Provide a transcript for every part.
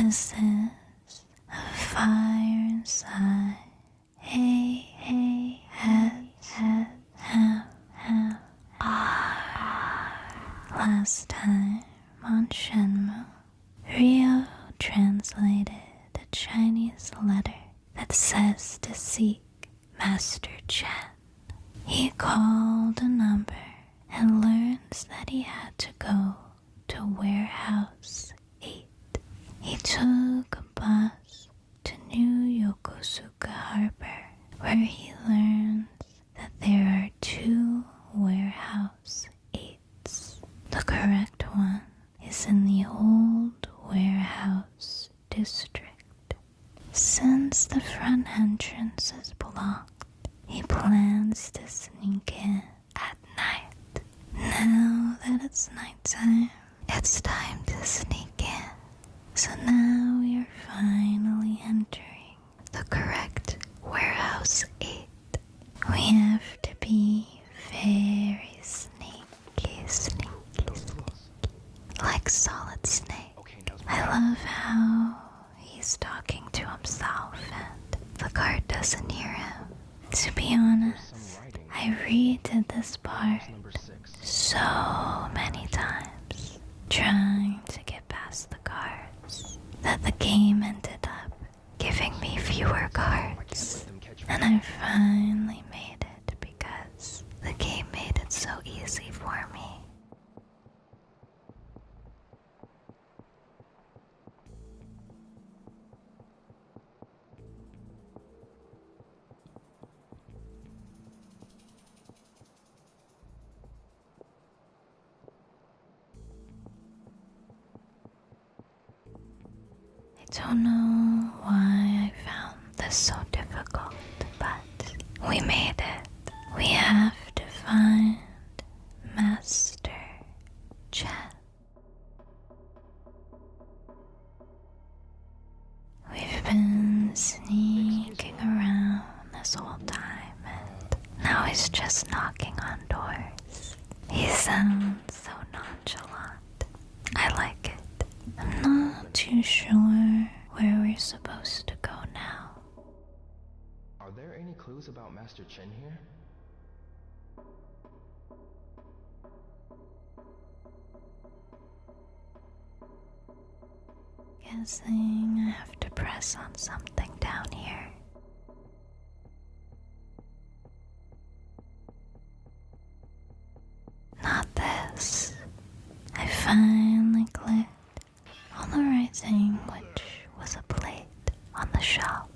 This is a fire inside. Hey, hey, Last time on Shenmue, Ryo translated a Chinese letter that says to seek Master Chen. He called a number and learns that he had to go to Warehouse 8. He took a bus to New Yokosuka Harbour, where he learns that there are 2 Warehouse 8s. The correct one is in the old warehouse district. Since the front entrance is blocked, he plans to sneak in at night. Now that it's nighttime, it's time to sneak in. So now we are finally entering the correct Warehouse 8. We have to be very sneaky. Like Solid Snake. I love how he's talking to himself and the guard doesn't hear him. To be honest, I redid this part so many times, trying to get past the cards, that the game ended up giving me fewer cards. And I finally made it because the game made it so easy for me. I don't know why I found this so difficult, but we made it. We have to find Master Chen. We've been sneaking around this whole time, and now he's just knocking on doors. He sounds so nonchalant. I like it. I'm not too sure where we're supposed to go now. Are there any clues about Master Chen here? Guessing I have to press on something down here. Not this. I finally clicked on the right thing, which was a plate on the shelf.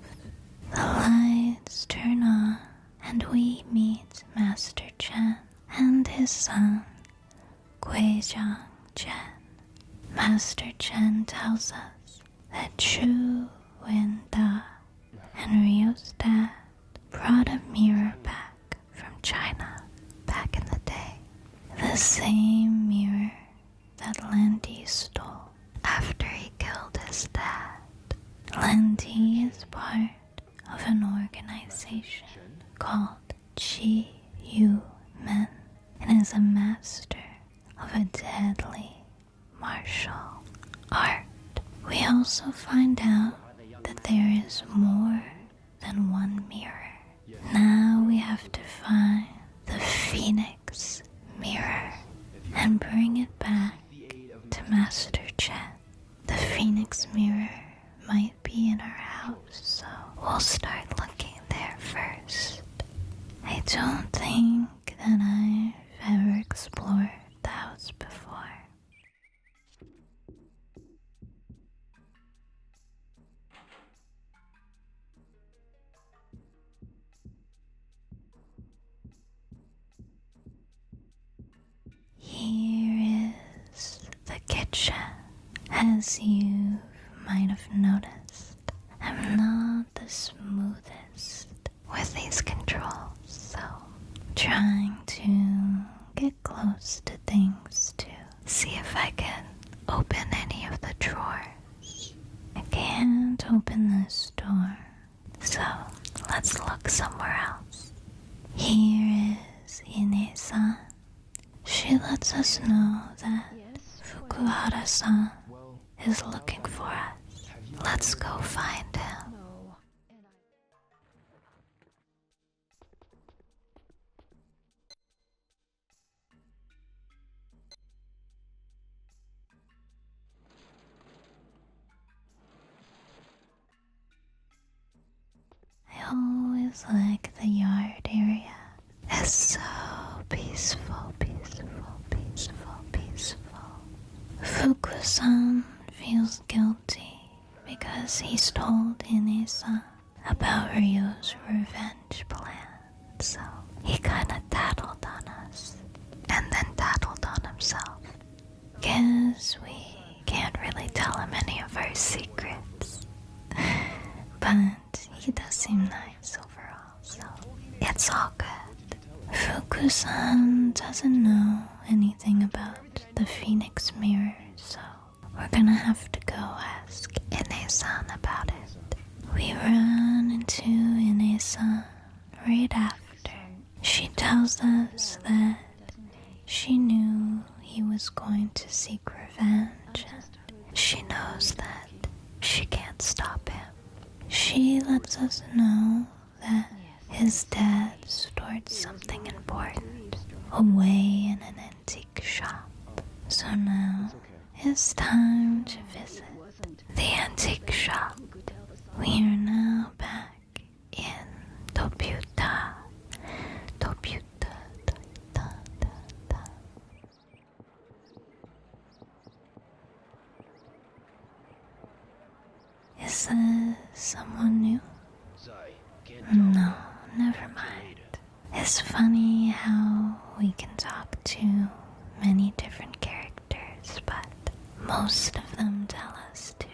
The lights turn on and we meet Master Chen and his son, Guizhang Chen. Master Chen tells us that Chu Wen-da and Ryo's dad brought a mirror back from China back in the day. The same mirror that Landy stole after he killed his dad. Landy is part of an organization called Qi Yu Men and is a master of a deadly martial art. We also find out that there is more than one mirror. Now we have to find the Phoenix mirror and bring it back to Master Chen. The Phoenix mirror might be in our house, so we'll start looking there first. I don't think that I've ever explored the house before. Here is the kitchen. As you might have noticed, I'm not the smoothest with these controls, so trying to get close to things to see if I can open any of the drawers. I can't open this door, so let's look somewhere else. Here is Ine-san. She lets us know that Fukuhara-san is looking for us. Let's go find him. I always like the yard area. It's so peaceful, peaceful, peaceful, peaceful. Fukusan feels guilty because he's told Ine-san about Ryo's revenge plan, so he kinda tattled on us, and then tattled on himself. Guess we can't really tell him any of our secrets. But he does seem nice overall, so it's all good. Fukusan doesn't know anything about the Phoenix Mirror, so we're gonna have to go ask Ine-san about it. We run into Ine-san right after. She tells us that she knew he was going to seek revenge, and she knows that she can't stop him. She lets us know that his dad stored something important away in an antique shop. So now it's time to visit the antique shop. We are now back in Tobyuta. Tobyuta. Is this someone new? No, never mind. It's funny how we can talk to many different characters, but most of them tell us to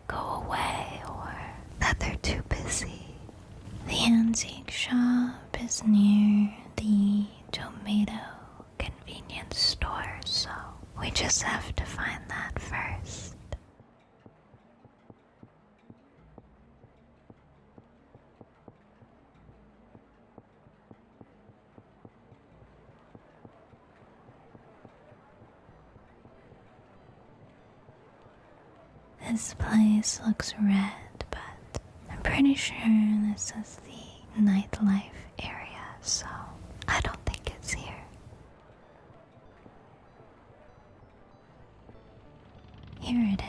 go away or that they're too busy. The antique shop is near the tomato convenience store, so we just have to find that first. This place looks red, but I'm pretty sure this is the nightlife area, so I don't think it's here. Here it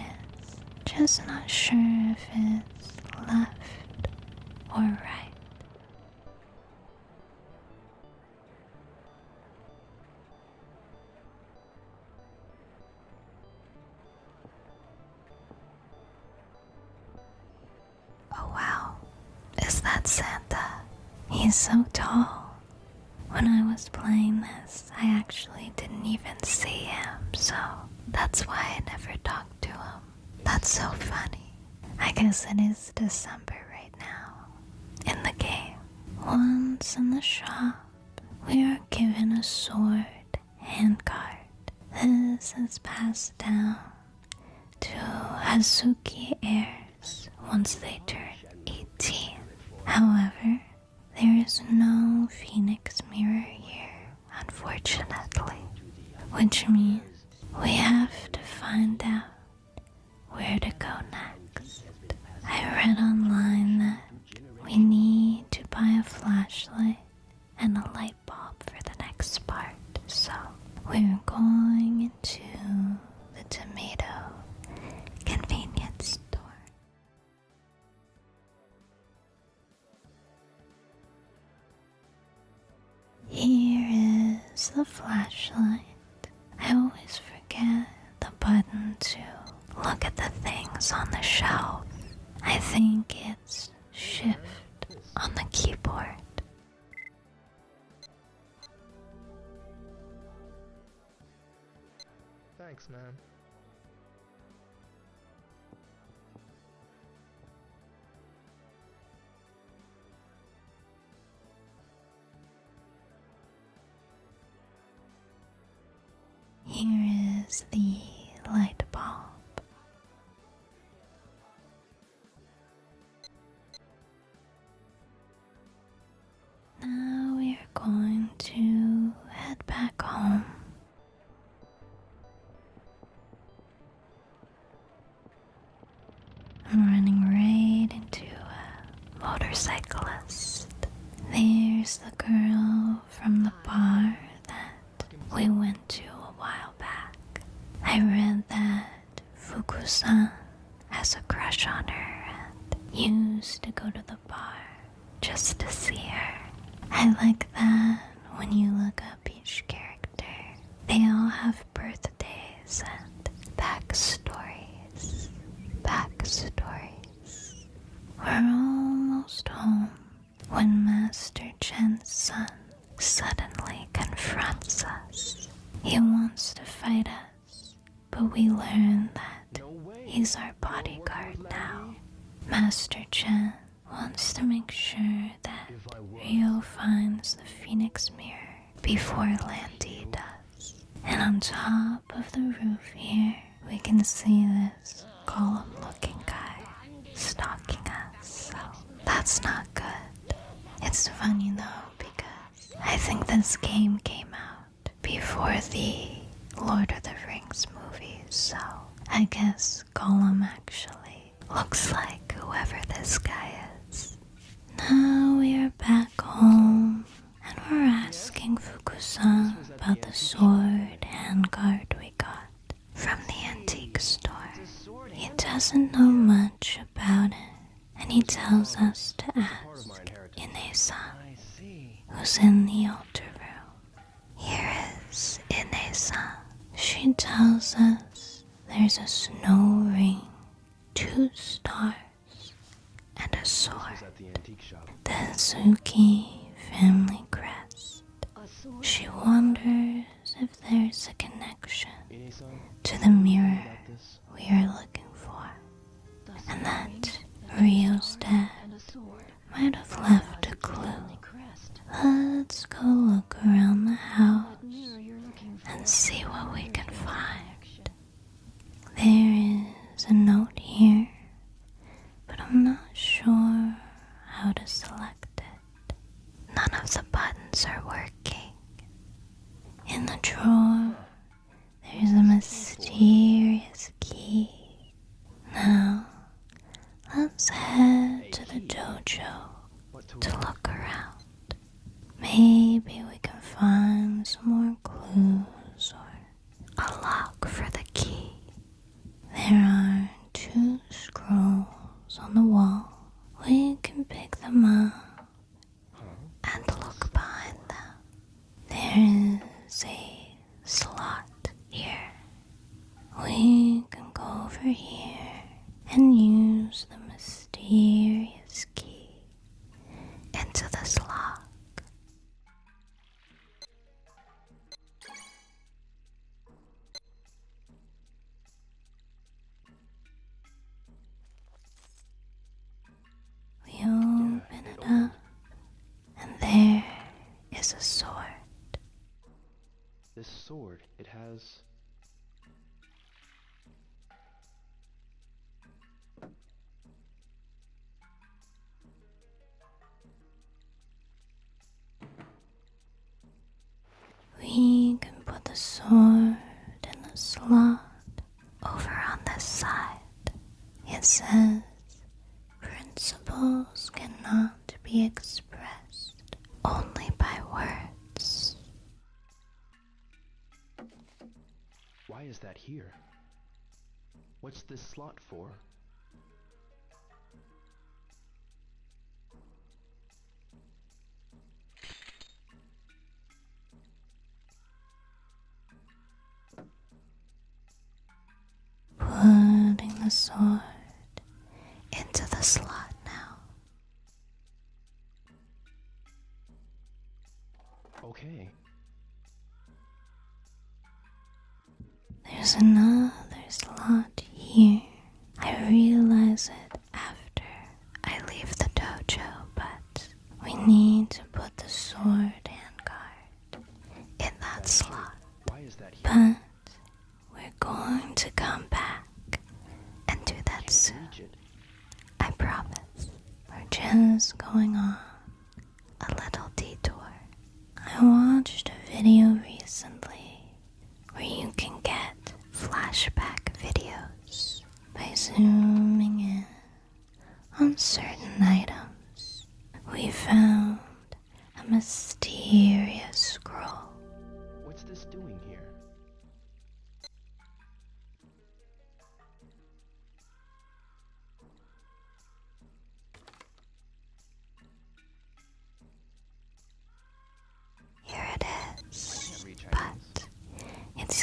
is. Just not sure if it's left or right. Oh wow, is that Santa? He's so tall. When I was playing this, I actually didn't even see him, so that's why I never talked to him. That's so funny. I guess it is December right now. In the game, once in the shop, we are given a sword handcard. This is passed down to Hazuki heirs once they turn 18. However, there is no Phoenix Mirror here, unfortunately, which means we have to find out where to go next. I read online that we need to buy a flashlight and a light bulb for the next part, so we're going into the tomato convenience store. Here is the flashlight. I always forget the button to look at the things on the shelf. I think it's shift on the keyboard. Thanks, man. Here is the light bulb. Now we are going to head back home. I'm running She's the girl from the bar that we went to a while back. I read that Fukusan has a crush on her and used to go to the bar just to see her. I like that when you look up each character, they all have birthdays and backstories. We're almost home when Master Chen's son suddenly confronts us. He wants to fight us, but we learn that he's our bodyguard now. Master Chen wants to make sure that Ryo finds the Phoenix Mirror before Landy does. And on top of the roof here, we can see this golem-looking guy stalking us, so that's not good. It's funny though, because I think this game came out before the Lord of the Rings movies, so I guess Gollum actually looks like whoever this guy is. Now we are back home, and we're asking Fukusan about the sword handguard we got from the antique store. He doesn't know much about it, and he tells us to ask Ine-san, who's in the altar room. Here is Ine-san. She tells us there's a snow ring, 2 stars, and a sword. The Hazuki family crest. She wonders if there's a connection to the mirror we are looking for, and that Ryo's dad might have left a clue. Let's go look around the house and see what we can find. There is a note here, but I'm not sure how to select it. None of the buttons are working. In the drawer, there's a mysterious key. Now, let's head to the dojo to look around. Maybe we can find some more clues or a lock for the key. There are 2 scrolls on the wall. We can pick them up and look behind them. There is a slot here. We can go over here and use the mysterious key into this lock. We open it up, and there is a sword. This sword, it has... We can put the sword in the slot over on this side. It says, principles cannot be expressed only by words. Why is that here? What's this slot for? Putting the sword into the slot now. Okay. There's another slot here. I realize it after I leave the dojo, but we need to put the sword handguard in that slot. Why is that here? But we're going to come back and do that soon. I promise. We're just going on a little detour. I watched a video recently where you can get flashback videos by zooming in on certain items. We found a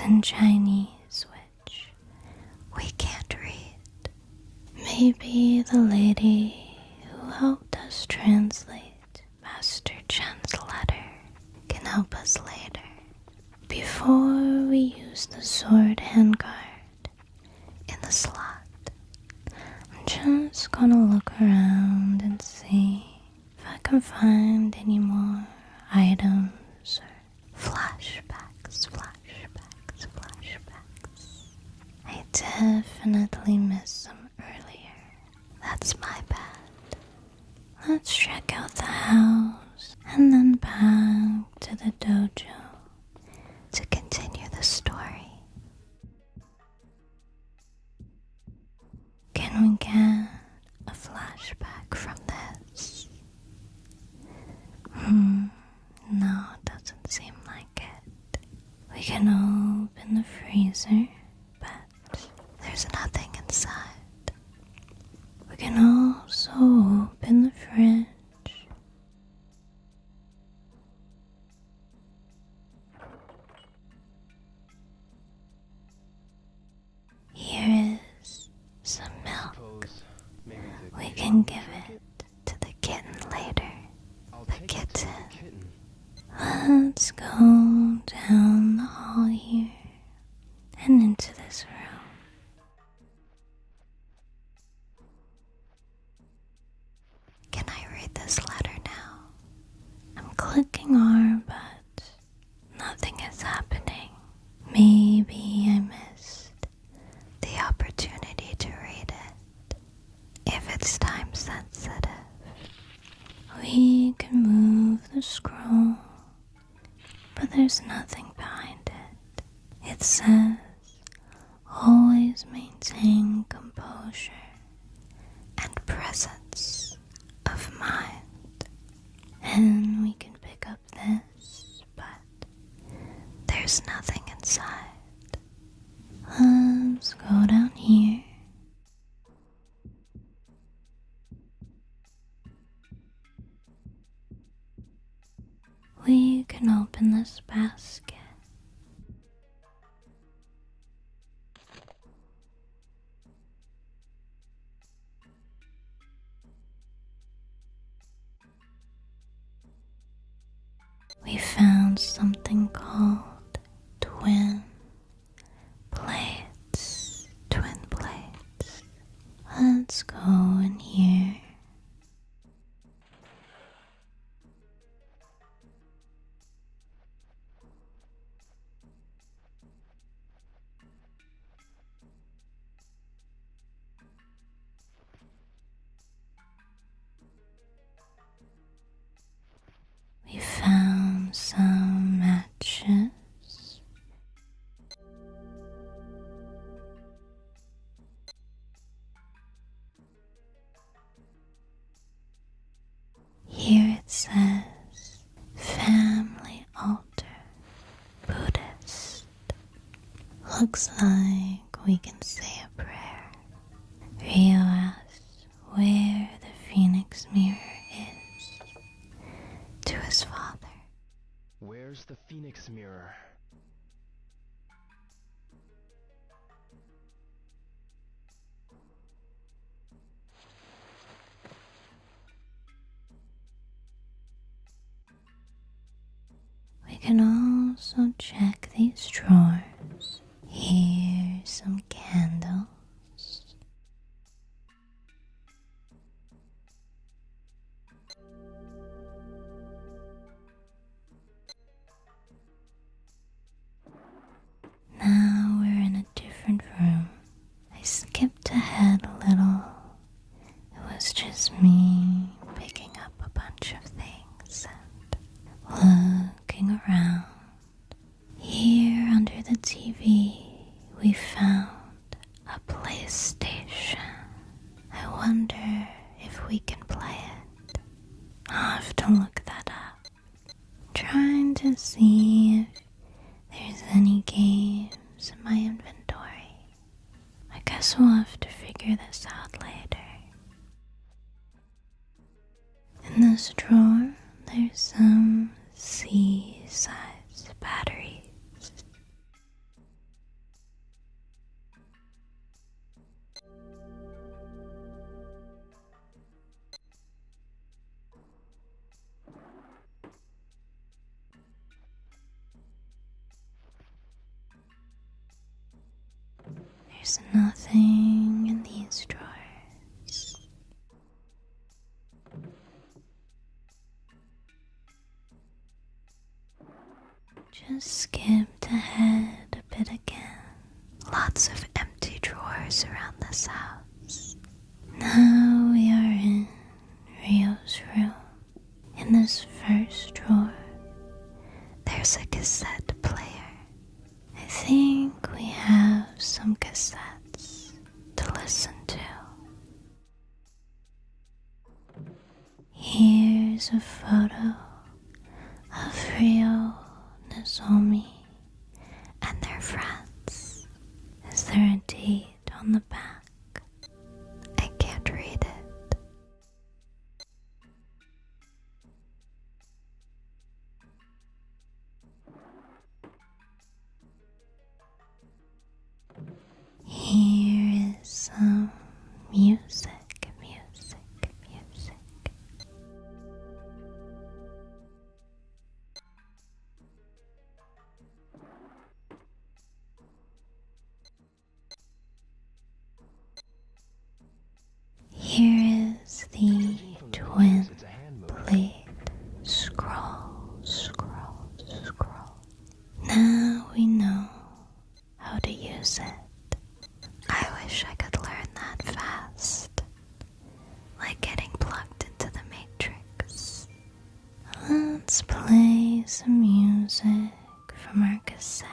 in Chinese, which we can't read. Maybe the lady who helped us translate Master Chen's letter can help us later. Before we use the sword handguard in the slot, I'm just gonna look around and see if I can find any more items or flashbacks. I definitely missed some earlier. That's my bad. Let's check out the house and then back to the dojo to continue the story. Can we get a flashback from this? No, it doesn't seem like it. We can open the freezer, but there's nothing inside. We can also open the fridge. Here is some milk. We can give it to the kitten later. The kitten. Let's go down the hall here and into this room. Can I read this letter now? I'm clicking R, but nothing is happening. Maybe I missed the opportunity to read it. If it's time sensitive, we can move the scroll, but there's nothing behind it. It says, always maintain composure and presence of mind. And we can pick up this, but there's nothing inside. Let's go down here. We can open this basket. We found something called twin plates. Let's go in here. We found some matches. Here it says, family altar, Buddhist. Looks like we can say a prayer. Ryo asks where the phoenix mirror is to his father. Where's the phoenix mirror? We can also check these drawers. Here's some candles. Now we're in a different room. I skipped ahead a little. It was just me picking up a bunch of things and looking around. Here under the TV, we found a PlayStation. I wonder if we can play it. I'll have to look that up. Trying to see if there's any games in my inventory. I guess we'll have to figure this out later. In this drawer, there's some C-size batteries. There's nothing in these drawers. Just skipped ahead a bit again. Lots of empty drawers around this house. Now we are in Ryo's room. In this first drawer, there's a cassette player. I think we have some cassettes to listen to. Here's a photo of Ryo, Nozomi, and their friends. Is there a date on the back? I can't read it. Here is some music. Here is the twin blade. Scroll. Now we know how to use it. I wish I could learn that fast. Like getting plugged into the Matrix. Let's play some music from our cassette.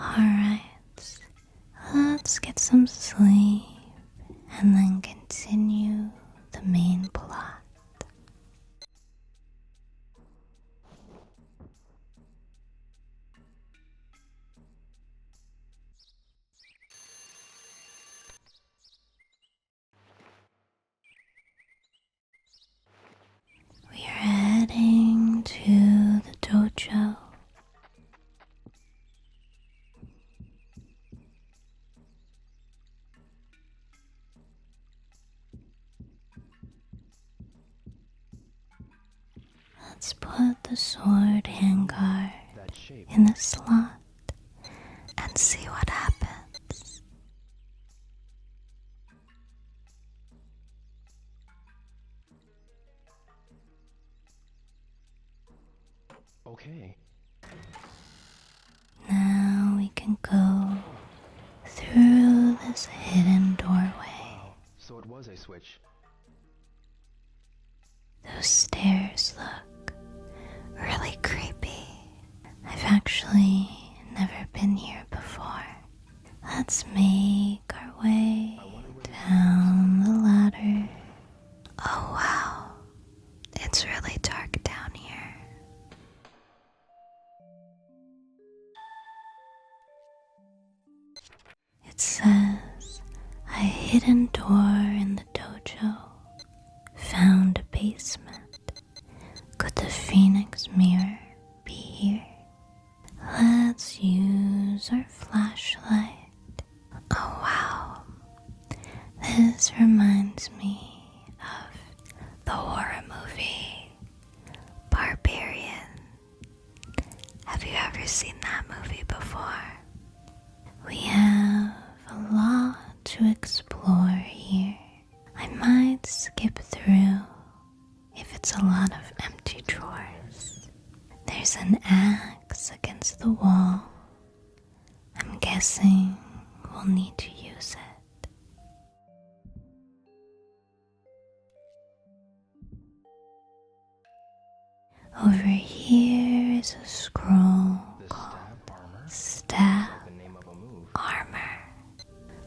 Alright, let's get some sleep and then continue the main plot. We are heading to the dojo. Let's put the sword handguard in the slot and see what happens. Okay. Now we can go through this hidden doorway. Wow, so it was a switch. Those stairs look really creepy. I've actually never been here before. Let's make our way down the ladder. Oh wow, it's really dark down here. It says, a hidden door in the dojo. Found a basement. Could the Phoenix mirror be here? Let's use our flashlight. Oh wow. This reminds me of the horror movie Barbarian. Have you ever seen that movie before? We have a lot to explore here. I might skip through if it's a lot of empty drawers. There's an axe against the wall. I'm guessing we'll need to use it. Over here is a scroll called Staff Armor.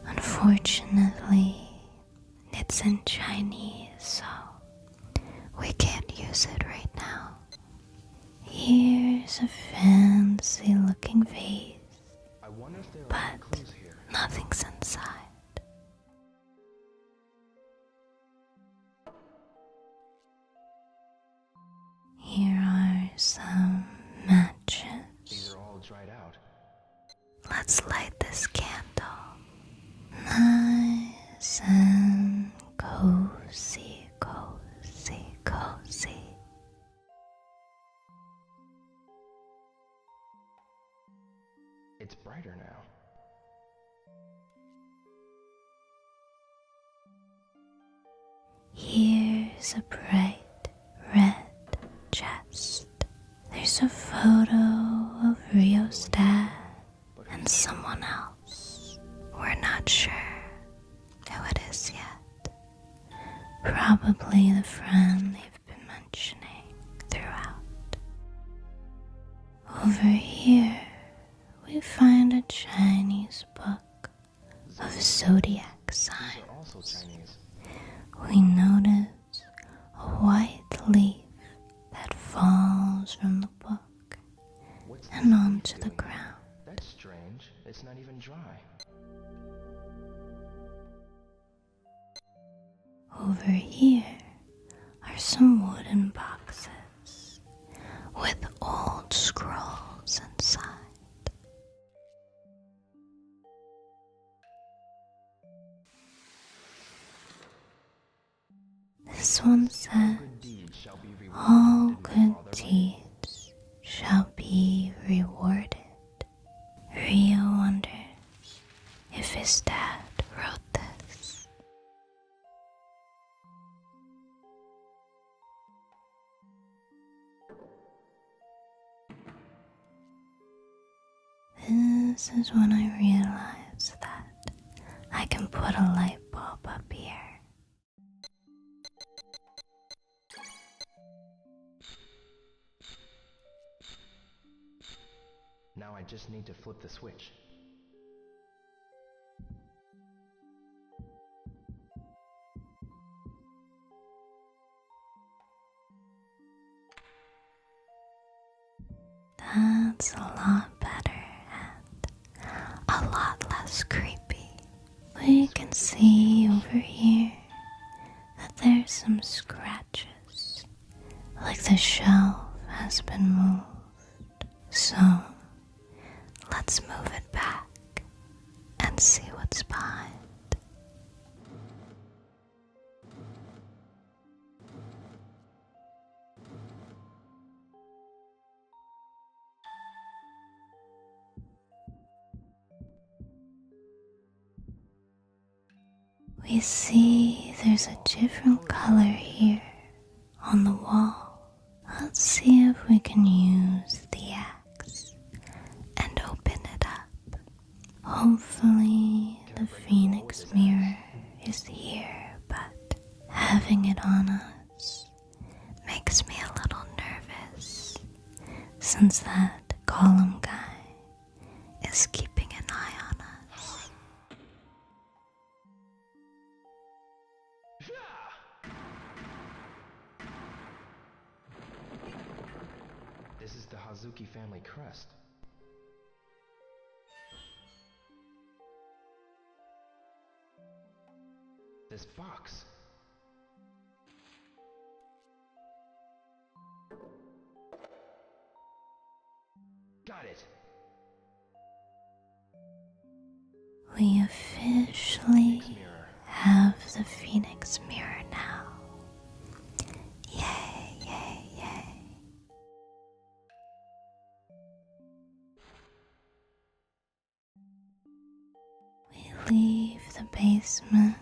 Unfortunately, it's in Chinese, so we can't use it right now. Here's a fancy looking vase, but nothing's inside. Here are some matches. These are all dried out. Let's light this candle. Nice and cozy. It's brighter now. Here's a bright red chest. There's a photo of Ryo's dad and someone else. We're not sure who it is yet. Probably the friend they've been mentioning throughout. Over here, we find a Chinese book of zodiac signs. These are also Chinese. We notice a white leaf that falls from the book What's and this onto leaf the doing? ground. That's strange. It's not even dry. Over here are some wooden boxes with old scrolls inside. This one says, Good deeds shall be rewarded. all Didn't good father deeds shall be rewarded. Ryo wonders if his dad wrote this. This is when I realized that I can put a light bulb up here. Now I just need to flip the switch. That's a lot better and a lot less creepy. We can see over here that there's some scratches, like the shelf has been moved. So, let's move it back and see what's behind. We see there's a different color here on the wall. Let's see if we can use the axe and open it up. Hopefully the Phoenix mirror is here, but having it on us makes me a little nervous, since that column guy is keeping an eye on us. This is the Hazuki family crest. This box. Got it. We officially Phoenix mirror. have the Phoenix mirror now. Yay, yay, yay. We leave the basement,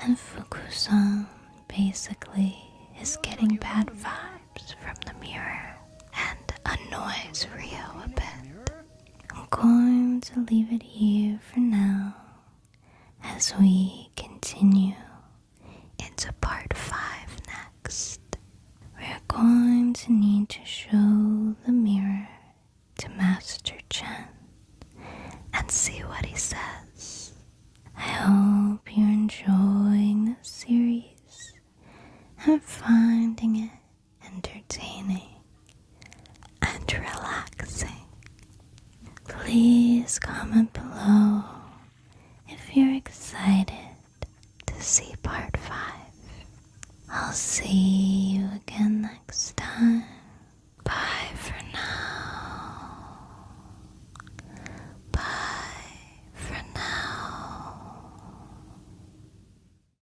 and Fukusan basically is getting bad vibes from the mirror and annoys Ryo a bit. I'm going to leave it here for now as we continue into part 5 next. We're going to need to show the mirror to Master Chen and see what he says. I hope you're enjoying this series and finding it entertaining and relaxing. Please comment below if you're excited to see part 5. I'll see